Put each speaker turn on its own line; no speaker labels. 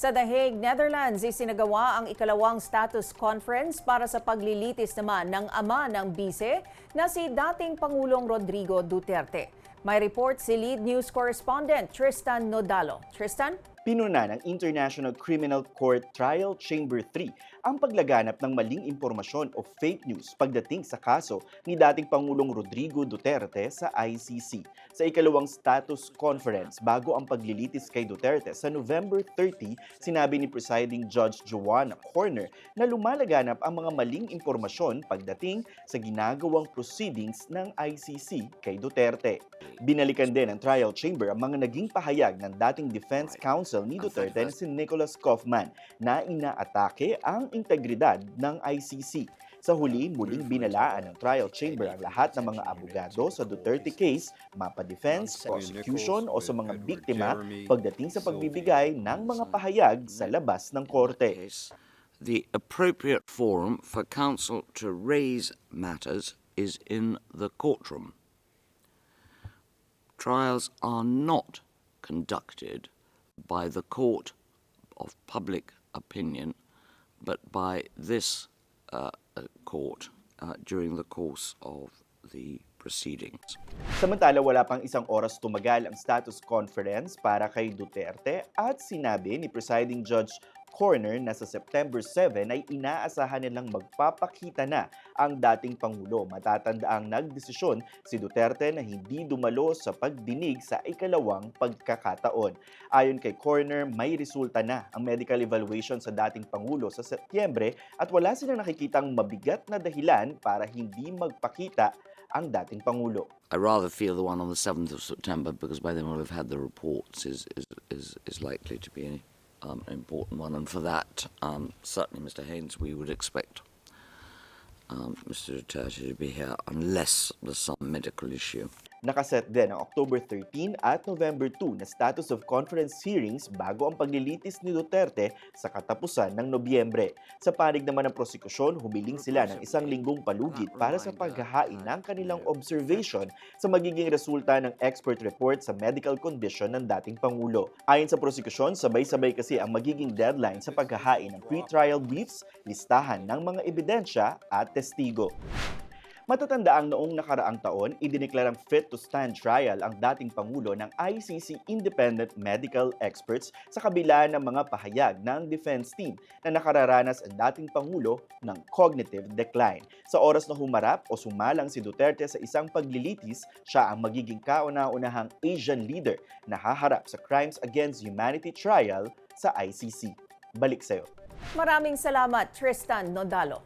Sa The Hague, Netherlands, isinagawa ang ikalawang status conference para sa paglilitis naman ng ama ng bise na si dating Pangulong Rodrigo Duterte. May report si lead news correspondent Tristan Nodalo. Tristan?
Pinuna ng International Criminal Court Trial Chamber 3 ang paglaganap ng maling impormasyon o fake news pagdating sa kaso ni dating Pangulong Rodrigo Duterte sa ICC. Sa ikalawang status conference bago ang paglilitis kay Duterte sa November 30, sinabi ni Presiding Judge Joanna Corner na lumalaganap ang mga maling impormasyon pagdating sa ginagawang proceedings ng ICC kay Duterte. Binalikan din ng trial chamber ang mga naging pahayag ng dating defense counsel ni Duterte na si Nicholas Kaufman na inaatake ang integridad ng ICC. Sa huli, muling binalaan ng trial chamber ang lahat ng mga abogado sa Duterte case, mapa-defense, prosecution o sa mga biktima pagdating sa pagbibigay ng mga pahayag sa labas ng korte.
The appropriate forum for counsel to raise matters is in the courtroom. Trials are not conducted by the court of public opinion, but by this court during the course of the proceedings.
Samantala, wala pang isang oras tumagal ang status conference para kay Duterte at sinabi ni Presiding Judge Corner na sa September 7 ay inaasahan nilang magpapakita na ang dating Pangulo. Matatandaang nagdesisyon si Duterte na hindi dumalo sa pagdinig sa ikalawang pagkakataon. Ayon kay Corner, may resulta na ang medical evaluation sa dating Pangulo sa Setyembre at wala silang nakikitang mabigat na dahilan para hindi magpakita ang dating Pangulo.
I rather feel the one on the 7th of September because by then we'll have had the reports is likely to be an important one, and for that, certainly, Mr. Haynes, we would expect Mr. Duterte to be here unless there's some medical issue.
Nakaset din ang October 13 at November 2 na status of conference hearings bago ang paglilitis ni Duterte sa katapusan ng Nobyembre. Sa panig naman ng prosekusyon, humiling sila ng isang linggong palugit para sa paghahain ng kanilang observation sa magiging resulta ng expert report sa medical condition ng dating Pangulo. Ayon sa prosekusyon, sabay-sabay kasi ang magiging deadline sa paghahain ng pre-trial briefs, listahan ng mga ebidensya at testigo. Matatandaang noong nakaraang taon, idineklarang fit to stand trial ang dating Pangulo ng ICC Independent Medical Experts sa kabila ng mga pahayag ng defense team na nakararanas ang dating Pangulo ng cognitive decline. Sa oras na humarap o sumalang si Duterte sa isang paglilitis, siya ang magiging kauna-unahang Asian leader na haharap sa Crimes Against Humanity trial sa ICC. Balik sa'yo.
Maraming salamat, Tristan Nodalo.